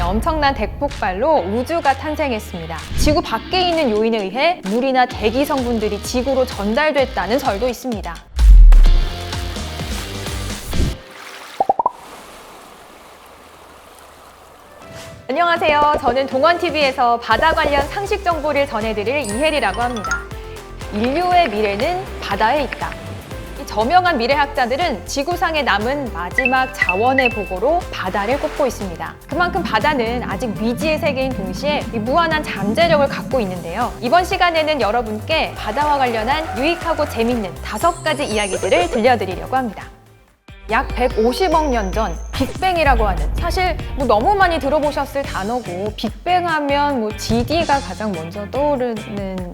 엄청난 대폭발로 우주가 탄생했습니다. 지구 밖에 있는 요인에 의해 물이나 대기 성분들이 지구로 전달됐다는 설도 있습니다. 안녕하세요. 저는 동원TV에서 바다 관련 상식 정보를 전해드릴 이혜리라고 합니다. 인류의 미래는 바다에 있다. 이 저명한 미래학자들은 지구상에 남은 마지막 자원의 보고로 바다를 꼽고 있습니다. 그만큼 바다는 아직 미지의 세계인 동시에 무한한 잠재력을 갖고 있는데요. 이번 시간에는 여러분께 바다와 관련한 유익하고 재밌는 5가지 이야기들을 들려드리려고 합니다. 약 150억 년 전 빅뱅이라고 하는, 사실 너무 많이 들어보셨을 단어고, 빅뱅 하면 GD가 가장 먼저 떠오르는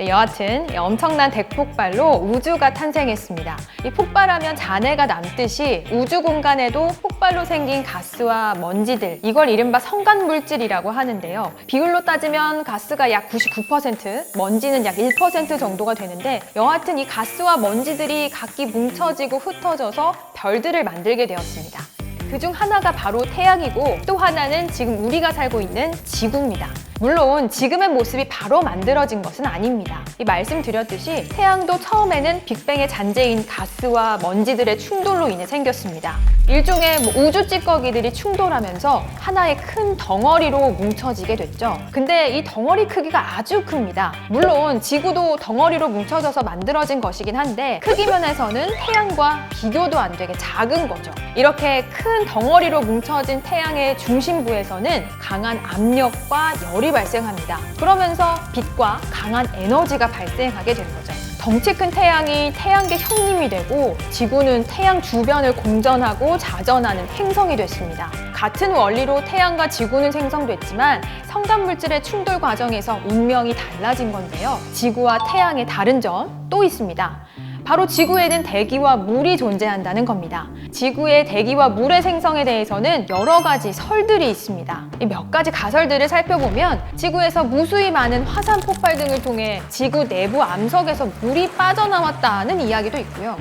여하튼 엄청난 대폭발로 우주가 탄생했습니다. 이 폭발하면 잔해가 남듯이 우주 공간에도 폭발로 생긴 가스와 먼지들, 이걸 이른바 성간물질이라고 하는데요. 비율로 따지면 가스가 약 99%, 먼지는 약 1% 정도가 되는데, 여하튼 이 가스와 먼지들이 각기 뭉쳐지고 흩어져서 별들을 만들게 되었습니다. 그중 하나가 바로 태양이고, 또 하나는 지금 우리가 살고 있는 지구입니다. 물론 지금의 모습이 바로 만들어진 것은 아닙니다. 이 말씀드렸듯이 태양도 처음에는 빅뱅의 잔재인 가스와 먼지들의 충돌로 인해 생겼습니다. 일종의 우주 찌꺼기들이 충돌하면서 하나의 큰 덩어리로 뭉쳐지게 됐죠. 근데 이 덩어리 크기가 아주 큽니다. 물론 지구도 덩어리로 뭉쳐져서 만들어진 것이긴 한데, 크기 면에서는 태양과 비교도 안 되게 작은 거죠. 이렇게 큰 덩어리로 뭉쳐진 태양의 중심부에서는 강한 압력과 열이 발생합니다. 그러면서 빛과 강한 에너지가 발생하게 되는 거죠. 덩치 큰 태양이 태양계 형님이 되고, 지구는 태양 주변을 공전하고 자전하는 행성이 됐습니다. 같은 원리로 태양과 지구는 생성됐지만 성간물질의 충돌 과정에서 운명이 달라진 건데요. 지구와 태양의 다른 점 또 있습니다. 바로 지구에는 대기와 물이 존재한다는 겁니다. 지구의 대기와 물의 생성에 대해서는 여러 가지 설들이 있습니다. 이 몇 가지 가설들을 살펴보면 지구에서 무수히 많은 화산 폭발 등을 통해 지구 내부 암석에서 물이 빠져나왔다는 이야기도 있고요.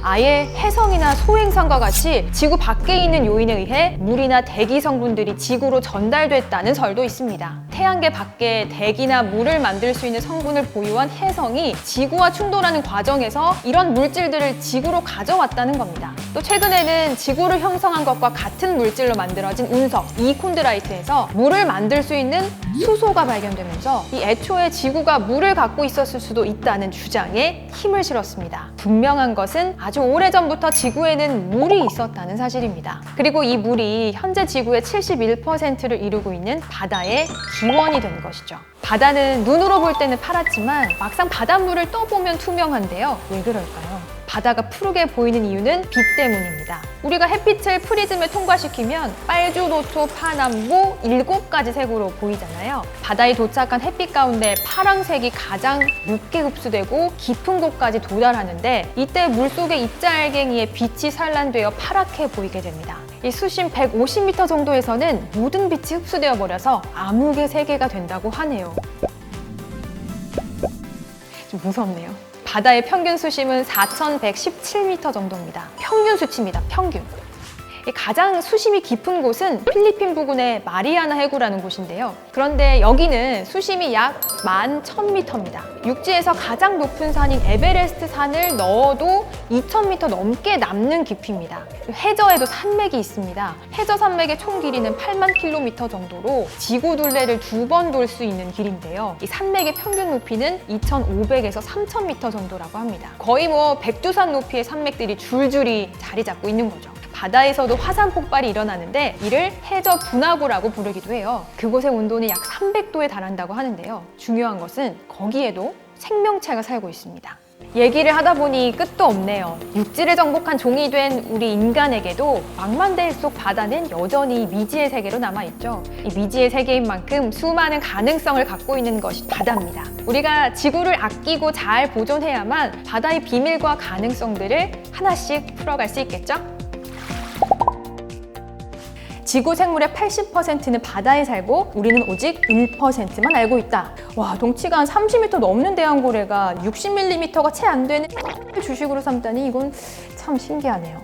아예 해성이나 소행성과 같이 지구 밖에 있는 요인에 의해 물이나 대기 성분들이 지구로 전달됐다는 설도 있습니다. 태양계 밖에 대기나 물을 만들 수 있는 성분을 보유한 해성이 지구와 충돌하는 과정에서 이런 물질들을 지구로 가져왔다는 겁니다. 또 최근에는 지구를 형성한 것과 같은 물질로 만들어진 운석, 이콘드라이트에서 물을 만들 수 있는 수소가 발견되면서 이 애초에 지구가 물을 갖고 있었을 수도 있다는 주장에 힘을 실었습니다. 분명한 것은 아주 오래전부터 지구에는 물이 있었다는 사실입니다. 그리고 이 물이 현재 지구의 71%를 이루고 있는 바다의 기원이 된 것이죠. 바다는 눈으로 볼 때는 파랗지만 막상 바닷물을 떠보면 투명한데요. 왜 그럴까요? 바다가 푸르게 보이는 이유는 빛 때문입니다. 우리가 햇빛을 프리즘에 통과시키면 빨주, 노초, 파남보 7가지 색으로 보이잖아요. 바다에 도착한 햇빛 가운데 파랑색이 가장 늦게 흡수되고 깊은 곳까지 도달하는데, 이때 물속의 입자알갱이의 빛이 산란되어 파랗게 보이게 됩니다. 이 수심 150m 정도에서는 모든 빛이 흡수되어 버려서 암흑의 세계가 된다고 하네요. 좀 무섭네요. 바다의 평균 수심은 4,117m 정도입니다. 평균 수치입니다. 평균. 가장 수심이 깊은 곳은 필리핀 부근의 마리아나 해구라는 곳인데요. 그런데 여기는 수심이 약 11,000m입니다. 육지에서 가장 높은 산인 에베레스트 산을 넣어도 2,000m 넘게 남는 깊이입니다. 해저에도 산맥이 있습니다. 해저 산맥의 총 길이는 8만 킬로미터 정도로 지구 둘레를 2번 돌 수 있는 길인데요. 이 산맥의 평균 높이는 2,500에서 3,000m 정도라고 합니다. 거의 백두산 높이의 산맥들이 줄줄이 자리 잡고 있는 거죠. 바다에서도 화산 폭발이 일어나는데 이를 해저 분화구라고 부르기도 해요. 그곳의 온도는 약 300도에 달한다고 하는데요. 중요한 것은 거기에도 생명체가 살고 있습니다. 얘기를 하다 보니 끝도 없네요. 육지를 정복한 종이 된 우리 인간에게도 망망대해 속 바다는 여전히 미지의 세계로 남아있죠. 이 미지의 세계인 만큼 수많은 가능성을 갖고 있는 것이 바다입니다. 우리가 지구를 아끼고 잘 보존해야만 바다의 비밀과 가능성들을 하나씩 풀어갈 수 있겠죠? 지구 생물의 80%는 바다에 살고 우리는 오직 1%만 알고 있다. 와, 덩치가 한 30m 넘는 대왕고래가 60mm가 채 안 되는 주식으로 삼다니 이건 참 신기하네요.